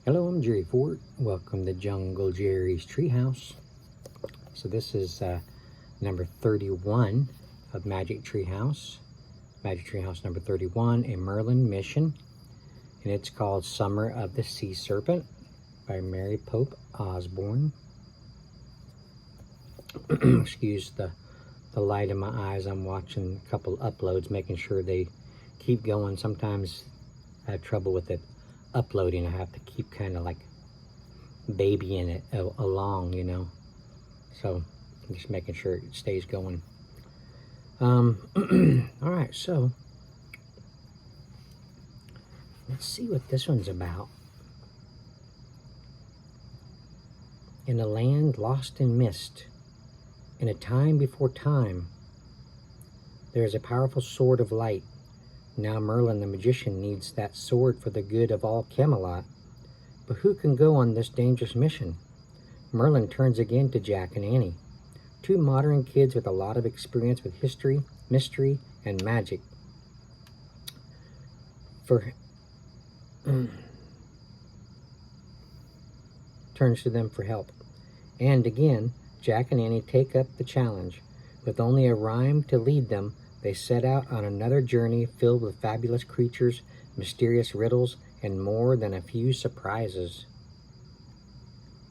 Hello, I'm Jerry Ford. Welcome to Jungle Jerry's Treehouse. So this is number 31 of Magic Treehouse. Magic Treehouse number 31, a Merlin mission. And it's called Summer of the Sea Serpent by Pope Osborne. Excuse the light in my eyes. I'm watching a couple uploads, making sure they keep going. Sometimes I have trouble with it uploading. I have to keep kind of like babying it along, you know. So I'm just making sure it stays going. All right, so let's see what this one's about. In a land lost in mist, in a time before time, there is a powerful sword of light. Now Merlin the magician needs that sword for the good of all Camelot. But who can go on this dangerous mission? Merlin turns again to Jack and Annie, two modern kids with a lot of experience with history, mystery, and magic. Turns to them for help. And again, Jack and Annie take up the challenge. With only a rhyme to lead them, they set out on another journey filled with fabulous creatures, mysterious riddles, and more than a few surprises.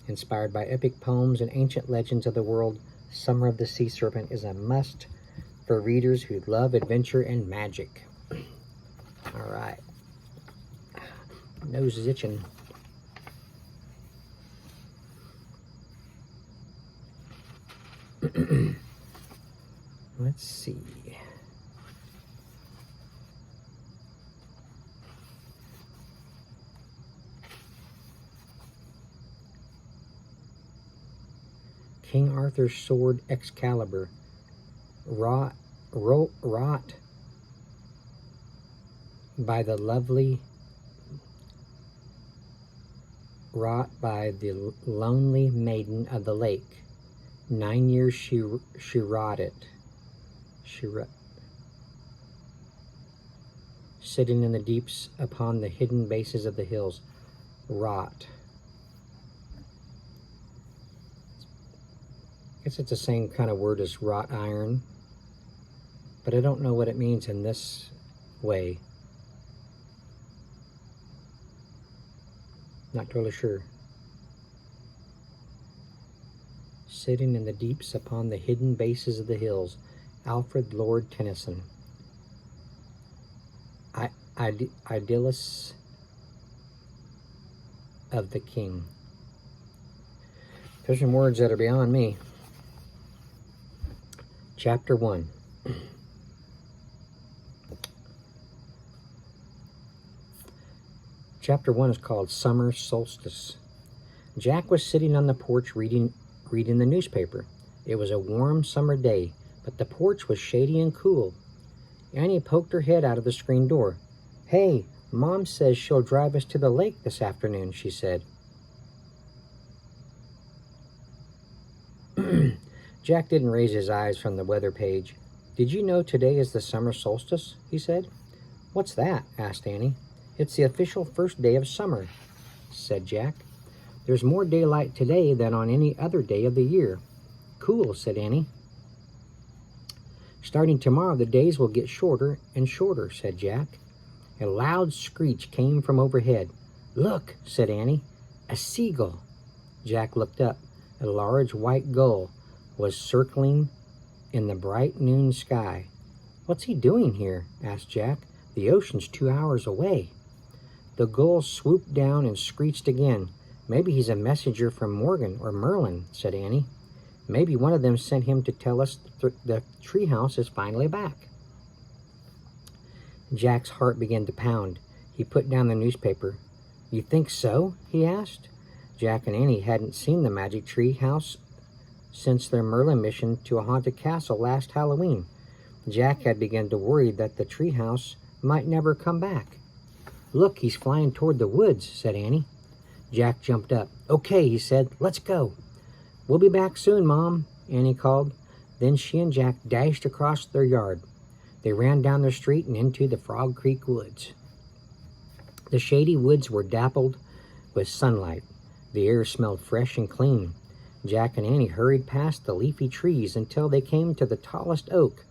Inspired by epic poems and ancient legends of the world, Summer of the Sea Serpent is a must for readers who love adventure and magic. All right. Nose is itching. Let's see. King Arthur's sword Excalibur, wrought by the lonely maiden of the lake. 9 years she wrought it. Sitting in the deeps upon the hidden bases of the hills. Wrought. I guess it's the same kind of word as wrought iron, but I don't know what it means in this way. Not totally sure. Sitting in the deeps upon the hidden bases of the hills. Alfred Lord Tennyson. Idyllis of the King. There's some words that are beyond me. Chapter 1. Chapter 1 is called Summer Solstice. Jack was sitting on the porch reading the newspaper. It was a warm summer day, but the porch was shady and cool. Annie poked her head out of the screen door. "Hey, Mom says she'll drive us to the lake this afternoon," she said. Jack didn't raise his eyes from the weather page. "Did you know today is the summer solstice?" he said. "What's that?" asked Annie. "It's the official first day of summer," said Jack. "There's more daylight today than on any other day of the year." "Cool," said Annie. "Starting tomorrow, the days will get shorter and shorter," said Jack. A loud screech came from overhead. "Look," said Annie. "A seagull." Jack looked up. A large white gull was circling in the bright noon sky. "What's he doing here?" asked Jack. "The ocean's 2 hours away." The gull swooped down and screeched again. "Maybe he's a messenger from Morgan or Merlin," said Annie. "Maybe one of them sent him to tell us the treehouse is finally back." Jack's heart began to pound. He put down the newspaper. "You think so?" he asked. Jack and Annie hadn't seen the magic tree house since their Merlin mission to a haunted castle last Halloween. Jack had begun to worry that the tree house might never come back. "Look, he's flying toward the woods," said Annie. Jack jumped up. "Okay," he said. "Let's go." "We'll be back soon, Mom," Annie called. Then she and Jack dashed across their yard. They ran down the street and into the Frog Creek woods. The shady woods were dappled with sunlight. The air smelled fresh and clean. Jack and Annie hurried past the leafy trees until they came to the tallest oak.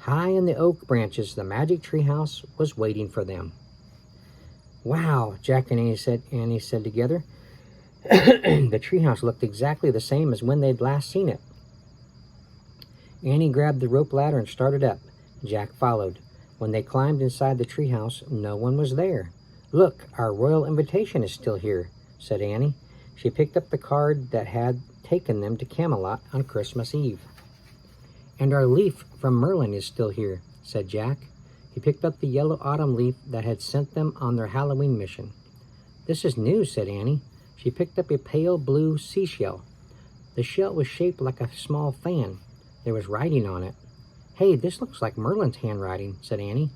High in the oak branches, the magic treehouse was waiting for them. Wow, Jack and Annie said together. The treehouse looked exactly the same as when they'd last seen it. Annie grabbed the rope ladder and started up. Jack followed. When they climbed inside the treehouse, no one was there. Look, our royal invitation is still here, said Annie. She picked up the card that had taken them to Camelot on Christmas Eve. And our leaf from Merlin is still here, said Jack. He picked up the yellow autumn leaf that had sent them on their Halloween mission. This is new, said Annie. She picked up a pale blue seashell. The shell was shaped like a small fan. There was writing on it. Hey, this looks like Merlin's handwriting, said Annie.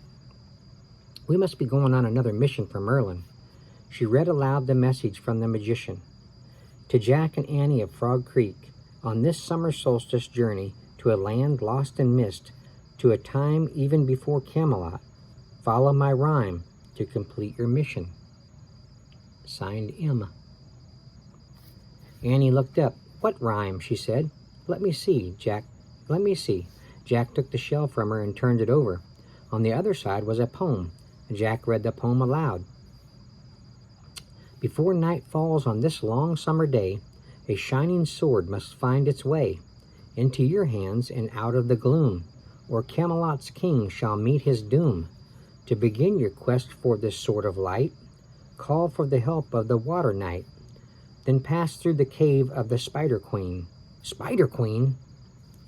We must be going on another mission for Merlin. She read aloud the message from the magician. To Jack and Annie of Frog Creek, on this summer solstice journey to a land lost in mist, to a time even before Camelot, follow my rhyme to complete your mission. Signed, M. Annie looked up. What rhyme? She said. Let me see, Jack. Let me see. Jack took the shell from her and turned it over. On the other side was a poem. Jack read the poem aloud. Before night falls on this long summer day, a shining sword must find its way into your hands and out of the gloom, or Camelot's king shall meet his doom. To begin your quest for this sword of light, call for the help of the water knight. Then pass through the cave of the Spider Queen. Spider Queen?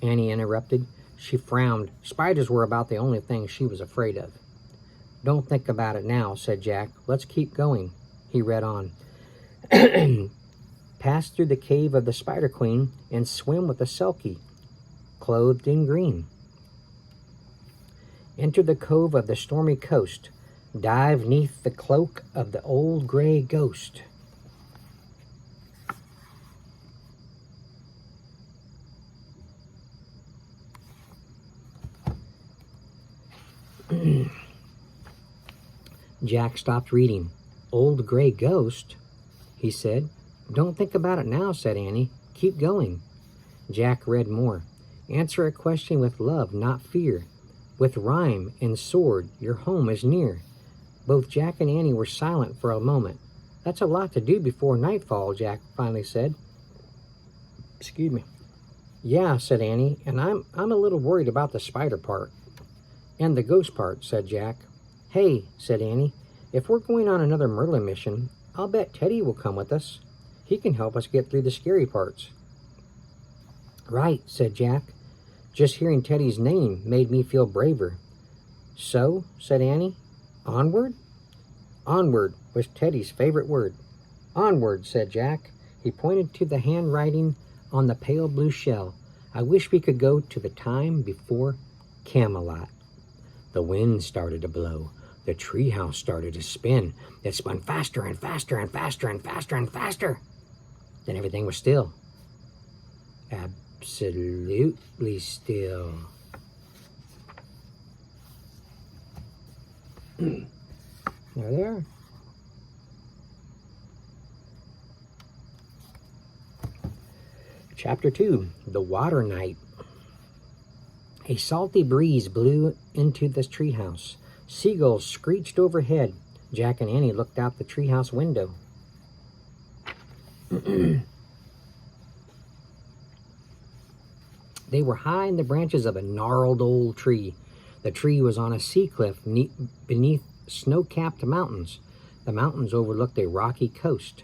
Annie interrupted. She frowned. Spiders were about the only thing she was afraid of. Don't think about it now, said Jack. Let's keep going. He read on. Pass through the cave of the Spider Queen and swim with a Selkie, clothed in green. Enter the cove of the stormy coast. Dive neath the cloak of the old gray ghost. Jack stopped reading. Old gray ghost, he said. Don't think about it now, said Annie. Keep going. Jack read more. Answer a question with love, not fear. With rhyme and sword, your home is near. Both Jack and Annie were silent for a moment. That's a lot to do before nightfall, Jack finally said. Excuse me. Yeah, said Annie, and I'm a little worried about the spider part. And the ghost part, said Jack. Hey, said Annie, if we're going on another Merlin mission, I'll bet Teddy will come with us. He can help us get through the scary parts. Right, said Jack. Just hearing Teddy's name made me feel braver. So, said Annie, onward? Onward was Teddy's favorite word. Onward, said Jack. He pointed to the handwriting on the pale blue shell. I wish we could go to the time before Camelot. The wind started to blow. The treehouse started to spin. It spun faster and faster and faster and faster and faster. Then everything was still. Absolutely still. There. Chapter 2, The Water Knight. A salty breeze blew into the treehouse. Seagulls screeched overhead. Jack and Annie looked out the treehouse window. They were high in the branches of a gnarled old tree. The tree was on a sea cliff beneath snow-capped mountains. The mountains overlooked a rocky coast.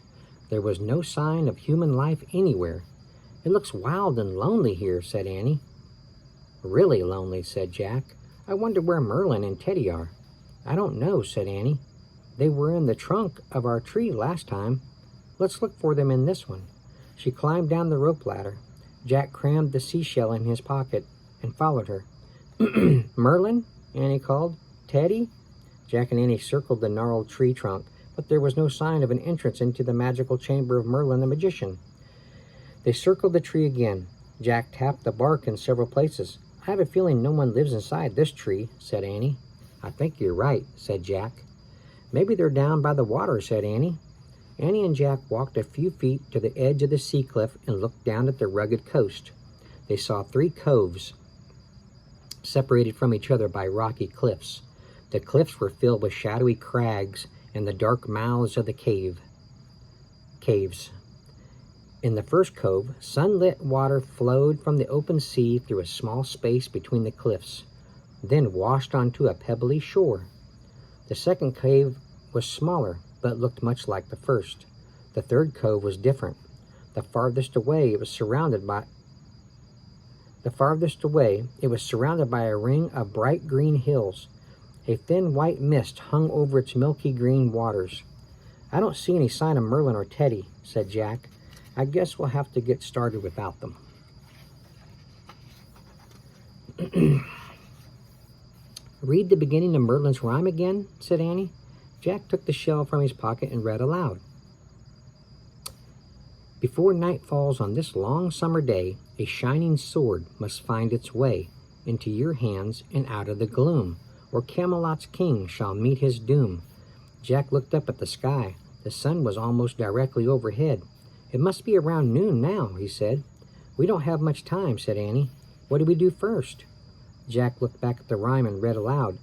There was no sign of human life anywhere. It looks wild and lonely here, said Annie. Really lonely, said Jack. I wonder where Merlin and Teddy are. I don't know, said Annie. They were in the trunk of our tree last time. Let's look for them in this one. She climbed down the rope ladder. Jack crammed the seashell in his pocket and followed her. Merlin? Annie called. Teddy? Jack and Annie circled the gnarled tree trunk, but there was no sign of an entrance into the magical chamber of Merlin the magician. They circled the tree again. Jack tapped the bark in several places. I have a feeling no one lives inside this tree, said Annie. I think you're right, said Jack. Maybe they're down by the water, said Annie. Annie and Jack walked a few feet to the edge of the sea cliff and looked down at the rugged coast. They saw 3 coves separated from each other by rocky cliffs. The cliffs were filled with shadowy crags and the dark mouths of the caves. In the first cove, sunlit water flowed from the open sea through a small space between the cliffs, then washed onto a pebbly shore. The second cave was smaller, but looked much like the first. The third cove was different. The farthest away, it was surrounded by a ring of bright green hills. A thin white mist hung over its milky green waters. "I don't see any sign of Merlin or Teddy," said Jack. "I guess we'll have to get started without them." "Read the beginning of Merlin's rhyme again," said Annie. Jack took the shell from his pocket and read aloud. "Before night falls on this long summer day, a shining sword must find its way into your hands and out of the gloom, or Camelot's king shall meet his doom." Jack looked up at the sky. The sun was almost directly overhead. "It must be around noon now," he said. "We don't have much time," said Annie. "What do we do first?" Jack looked back at the rhyme and read aloud.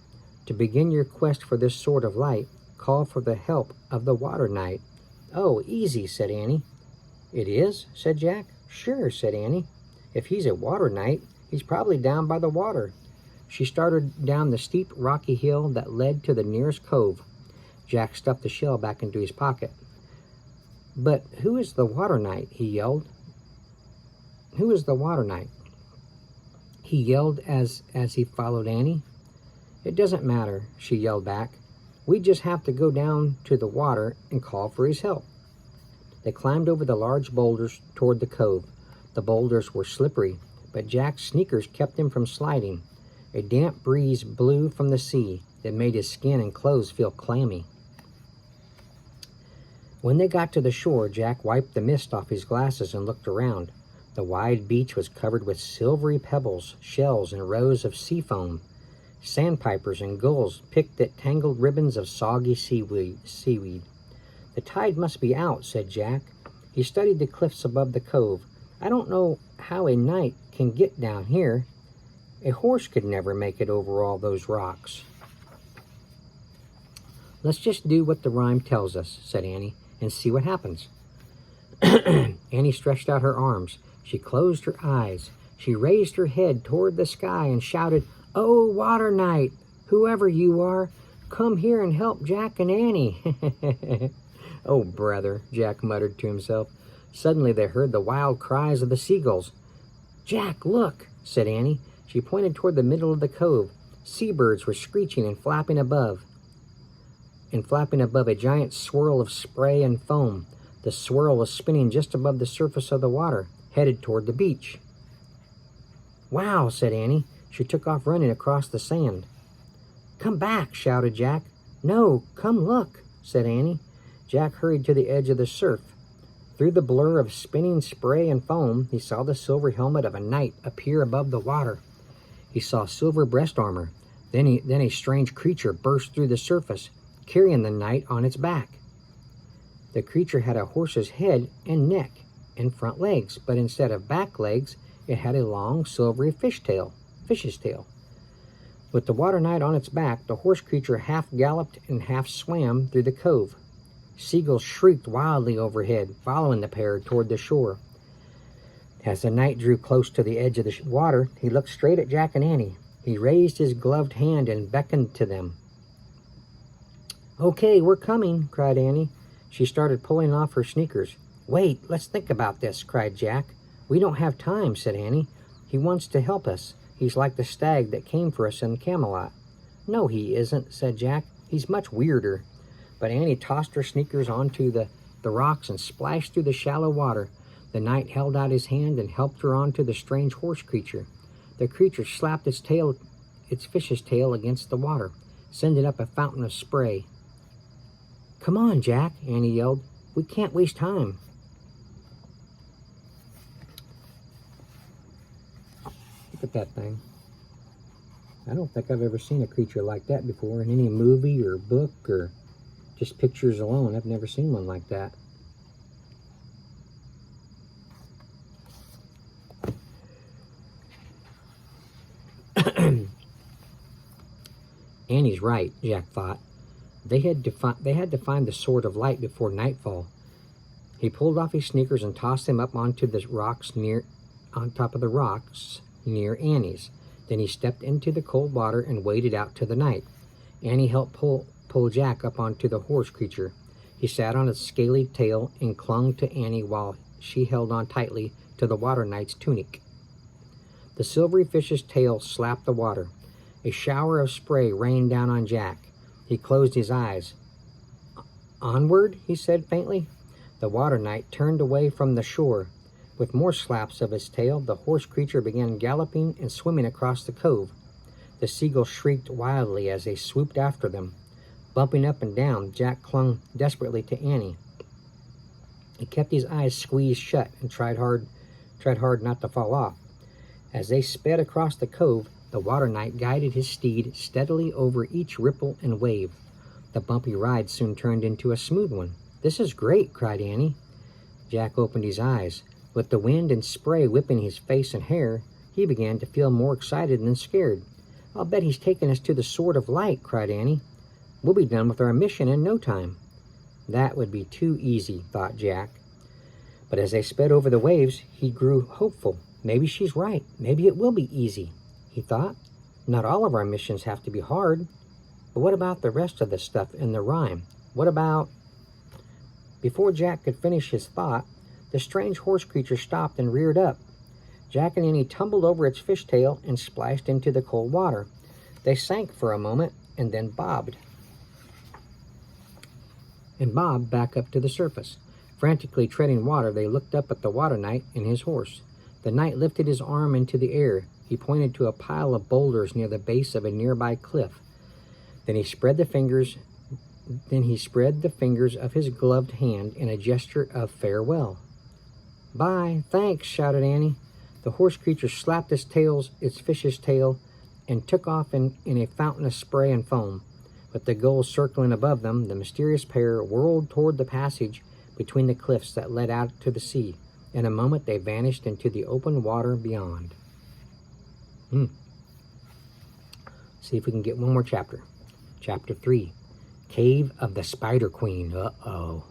"To begin your quest for this sword of light, call for the help of the water knight." "Oh, easy," said Annie. "It is?" said Jack. "Sure," said Annie. "If he's a water knight, he's probably down by the water." She started down the steep rocky hill that led to the nearest cove. Jack stuffed the shell back into his pocket. "But who is the water knight?" he yelled. "Who is the water knight?" he yelled as he followed Annie. "It doesn't matter," she yelled back. "We just have to go down to the water and call for his help." They climbed over the large boulders toward the cove. The boulders were slippery, but Jack's sneakers kept him from sliding. A damp breeze blew from the sea that made his skin and clothes feel clammy. When they got to the shore, Jack wiped the mist off his glasses and looked around. The wide beach was covered with silvery pebbles, shells, and rows of sea foam. Sandpipers and gulls picked at tangled ribbons of soggy seaweed. "The tide must be out," said Jack. He studied the cliffs above the cove. "I don't know how a knight can get down here. A horse could never make it over all those rocks." "Let's just do what the rhyme tells us," said Annie, "and see what happens." Annie stretched out her arms. She closed her eyes. She raised her head toward the sky and shouted, "Oh, water knight, whoever you are, come here and help Jack and Annie." "Oh, brother," Jack muttered to himself. Suddenly they heard the wild cries of the seagulls. "Jack, look," said Annie. She pointed toward the middle of the cove. Seabirds were screeching and flapping above a giant swirl of spray and foam. The swirl was spinning just above the surface of the water, headed toward the beach. "Wow," said Annie. She took off running across the sand. "Come back," shouted Jack. "No, come look," said Annie. Jack hurried to the edge of the surf. Through the blur of spinning spray and foam, he saw the silver helmet of a knight appear above the water. He saw silver breast armor. Then a strange creature burst through the surface, carrying the knight on its back. The creature had a horse's head and neck and front legs, but instead of back legs, it had a long silvery fish's tail. With the water knight on its back, the horse creature half galloped and half swam through the cove. Seagulls shrieked wildly overhead, following the pair toward the shore. As the knight drew close to the edge of the water, he looked straight at Jack and Annie. He raised his gloved hand and beckoned to them. "Okay, we're coming," cried Annie. She started pulling off her sneakers. "Wait, let's think about this," cried Jack. "We don't have time," said Annie. "He wants to help us. He's like the stag that came for us in Camelot." "No, he isn't," said Jack. "He's much weirder." But Annie tossed her sneakers onto the rocks and splashed through the shallow water. The knight held out his hand and helped her onto the strange horse creature. The creature slapped its fish's tail against the water, sending up a fountain of spray. "Come on, Jack," Annie yelled. "We can't waste time." Look at that thing. I don't think I've ever seen a creature like that before in any movie or book or Just pictures alone, I've never seen one like that. Annie's right, Jack thought. They had to find the Sword of Light before nightfall. He pulled off his sneakers and tossed them up onto the rocks on top of the rocks near Annie's. Then he stepped into the cold water and waded out to the night. Annie helped pull Jack up onto the horse creature. He sat on its scaly tail and clung to Annie while she held on tightly to the water knight's tunic. The silvery fish's tail slapped the water. A shower of spray rained down on Jack. He closed his eyes. "Onward," he said faintly. The water knight turned away from the shore. With more slaps of his tail, the horse creature began galloping and swimming across the cove. The seagulls shrieked wildly as they swooped after them. Bumping up and down, Jack clung desperately to Annie. He kept his eyes squeezed shut and tried hard not to fall off. As they sped across the cove, the water knight guided his steed steadily over each ripple and wave. The bumpy ride soon turned into a smooth one. "This is great," cried Annie. Jack opened his eyes. With the wind and spray whipping his face and hair, he began to feel more excited than scared. "I'll bet he's taken us to the Sword of Light," cried Annie. "We'll be done with our mission in no time." That would be too easy, thought Jack. But as they sped over the waves, he grew hopeful. Maybe she's right. Maybe it will be easy, he thought. Not all of our missions have to be hard. But what about the rest of the stuff in the rhyme? What about... Before Jack could finish his thought, the strange horse creature stopped and reared up. Jack and Annie tumbled over its fishtail and splashed into the cold water. They sank for a moment and then bobbed back up to the surface. Frantically treading water, they looked up at the water knight and his horse. The knight lifted his arm into the air. He pointed to a pile of boulders near the base of a nearby cliff. Then he spread the fingers of his gloved hand in a gesture of farewell. "Bye, thanks," shouted Annie. The horse creature slapped its fish's tail, and took off in a fountain of spray and foam. With the gulls circling above them, the mysterious pair whirled toward the passage between the cliffs that led out to the sea. In a moment, they vanished into the open water beyond. See if we can get one more chapter. Chapter 3. Cave of the Spider Queen. Uh-oh.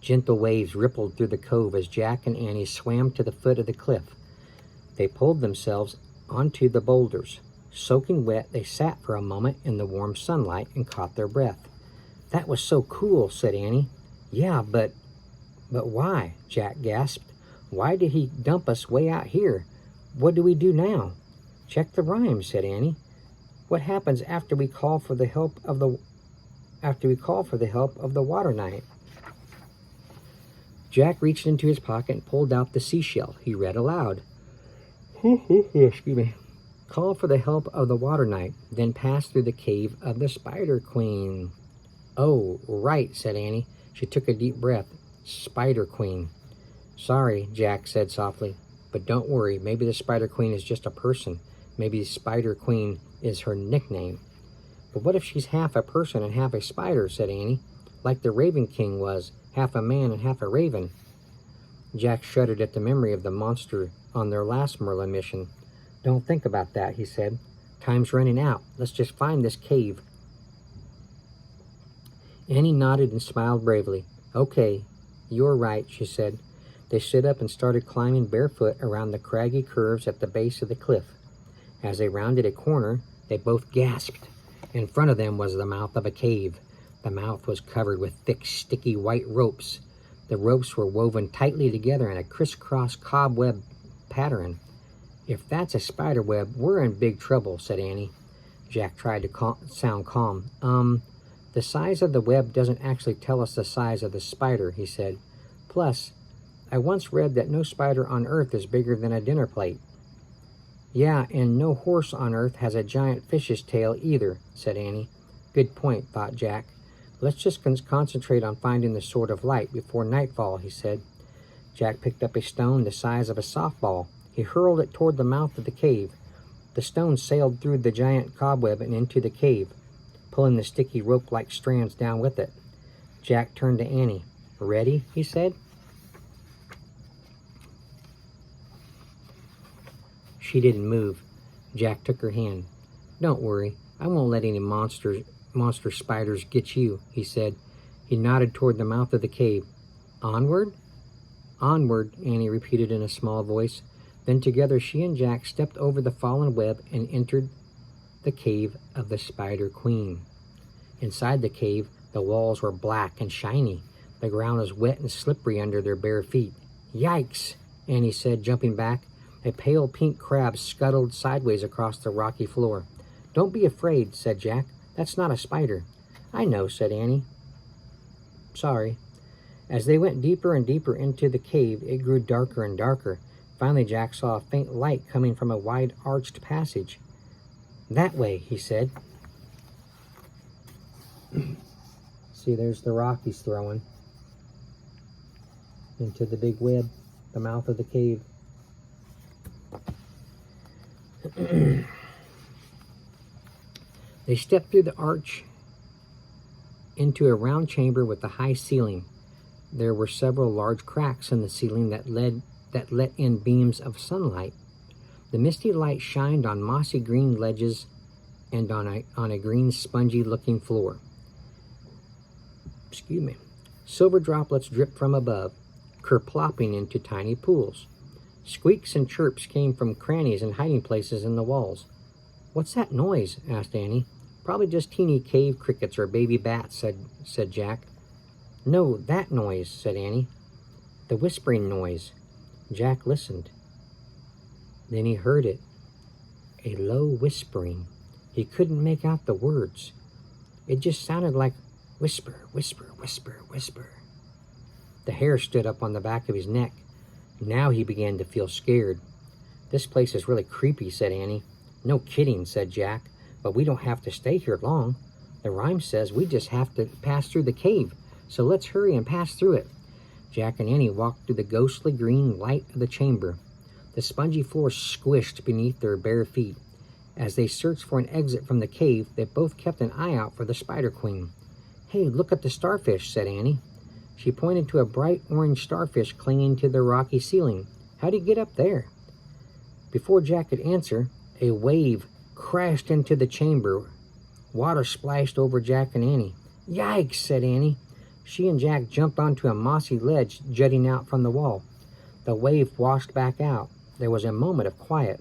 Gentle waves rippled through the cove as Jack and Annie swam to the foot of the cliff. They pulled themselves onto the boulders. Soaking wet, they sat for a moment in the warm sunlight and caught their breath. "That was so cool," said Annie. "Yeah, but why?" Jack gasped. "Why did he dump us way out here? What do we do now?" "Check the rhyme," said Annie. "What happens after we call for the help of the water knight?" Jack reached into his pocket and pulled out the seashell. He read aloud. Excuse me. "Call for the help of the water knight, then pass through the cave of the Spider Queen." "Oh, right," said Annie. She took a deep breath. "Spider Queen." "Sorry," Jack said softly. "But don't worry. Maybe the Spider Queen is just a person. Maybe the Spider Queen is her nickname." "But what if she's half a person and half a spider?" said Annie. "Like the Raven King was, half a man and half a raven." Jack shuddered at the memory of the monster on their last Merlin mission. "Don't think about that," he said. "Time's running out. Let's just find this cave." Annie nodded and smiled bravely. "Okay, you're right," she said. They stood up and started climbing barefoot around the craggy curves at the base of the cliff. As they rounded a corner, they both gasped. In front of them was the mouth of a cave. The mouth was covered with thick, sticky white ropes. The ropes were woven tightly together in a crisscross cobweb pattern. "If that's a spider web, we're in big trouble," said Annie. Jack tried to sound calm. The size of the web doesn't actually tell us the size of the spider," he said. "Plus, I once read that no spider on Earth is bigger than a dinner plate." "Yeah, and no horse on Earth has a giant fish's tail either," said Annie. "Good point," thought Jack. "Let's just concentrate on finding the Sword of Light before nightfall," he said. Jack picked up a stone the size of a softball. He hurled it toward the mouth of the cave. The stone sailed through the giant cobweb and into the cave, pulling the sticky rope-like strands down with it. Jack turned to Annie. Ready? He said. She didn't move. Jack took her hand. Don't worry. I won't let any monster spiders get you, he said. He nodded toward the mouth of the cave. Onward? Onward, Annie repeated in a small voice. Then together she and Jack stepped over the fallen web and entered the cave of the Spider Queen. Inside the cave, the walls were black and shiny. The ground was wet and slippery under their bare feet. Yikes, Annie said, jumping back. A pale pink crab scuttled sideways across the rocky floor. Don't be afraid, said Jack. That's not a spider. I know, said Annie. Sorry. As they went deeper and deeper into the cave, it grew darker and darker. Finally, Jack saw a faint light coming from a wide-arched passage. That way, he said. See, there's the rock he's throwing into the big web, the mouth of the cave. They stepped through the arch into a round chamber with a high ceiling. There were several large cracks in the ceiling that let in beams of sunlight. The misty light shined on mossy green ledges and on a green, spongy-looking floor. Excuse me. Silver droplets dripped from above, kerplopping into tiny pools. Squeaks and chirps came from crannies and hiding places in the walls. What's that noise? Asked Annie. Probably just teeny cave crickets or baby bats, said Jack. No, that noise, said Annie. The whispering noise. Jack listened. Then he heard it. A low whispering. He couldn't make out the words. It just sounded like whisper, whisper, whisper, whisper. The hair stood up on the back of his neck. Now he began to feel scared. This place is really creepy, said Annie. No kidding, said Jack, but we don't have to stay here long. The rhyme says we just have to pass through the cave, so let's hurry and pass through it. Jack and Annie walked through the ghostly green light of the chamber. The spongy floor squished beneath their bare feet. As they searched for an exit from the cave, they both kept an eye out for the Spider Queen. Hey, look at the starfish, said Annie. She pointed to a bright orange starfish clinging to the rocky ceiling. How do you get up there? Before Jack could answer, a wave crashed into the chamber. Water splashed over Jack and Annie. Yikes, said Annie. She and Jack jumped onto a mossy ledge jutting out from the wall. The wave washed back out. There was a moment of quiet.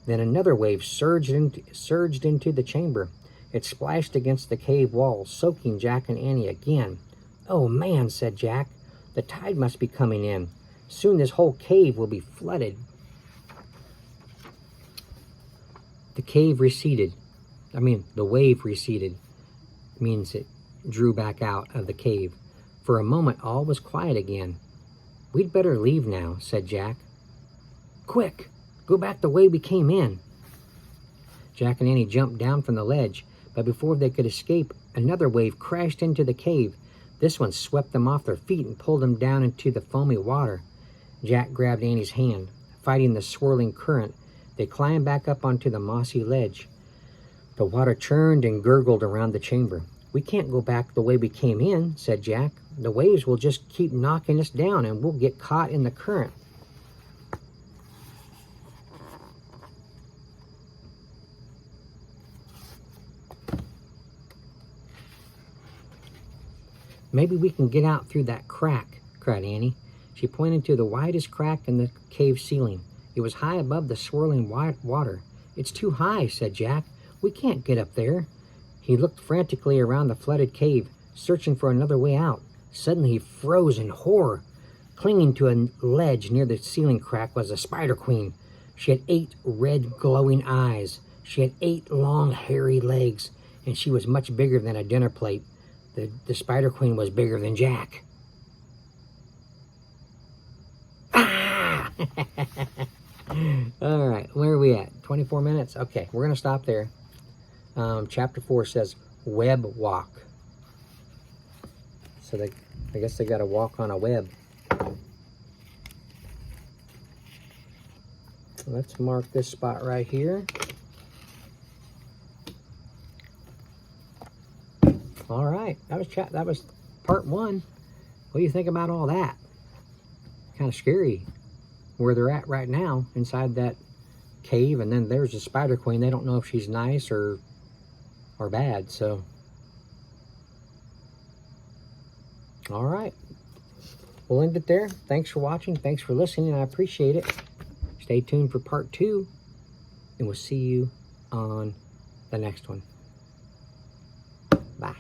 Then another wave surged into the chamber. It splashed against the cave wall, soaking Jack and Annie again. Oh, man, said Jack. The tide must be coming in. Soon this whole cave will be flooded. The wave receded. Means it drew back out of the cave. For a moment, all was quiet again. We'd better leave now, said Jack. Quick, go back the way we came in. Jack and Annie jumped down from the ledge, but before they could escape, another wave crashed into the cave. This one swept them off their feet and pulled them down into the foamy water. Jack grabbed Annie's hand. Fighting the swirling current, they climbed back up onto the mossy ledge. The water churned and gurgled around the chamber. We can't go back the way we came in, said Jack. The waves will just keep knocking us down and we'll get caught in the current. Maybe we can get out through that crack, cried Annie. She pointed to the widest crack in the cave ceiling. It was high above the swirling water. It's too high, said Jack. We can't get up there. He looked frantically around the flooded cave, searching for another way out. Suddenly he froze in horror. Clinging to a ledge near the ceiling crack was a Spider Queen. She had 8 red glowing eyes. She had 8 long hairy legs, and she was much bigger than a dinner plate. The Spider Queen was bigger than Jack. Ah! All right, where are we at? 24 minutes? Okay, we're going to stop there. Chapter 4 says web walk. So I guess they got to walk on a web. Let's mark this spot right here. All right, that was part 1. What do you think about all that? Kind of scary where they're at right now inside that cave, and then there's the Spider Queen. They don't know if she's nice or bad. So all right, we'll end it there. Thanks for watching. Thanks for listening. I appreciate it. Stay tuned for part 2, and we'll see you on the next one. Bye.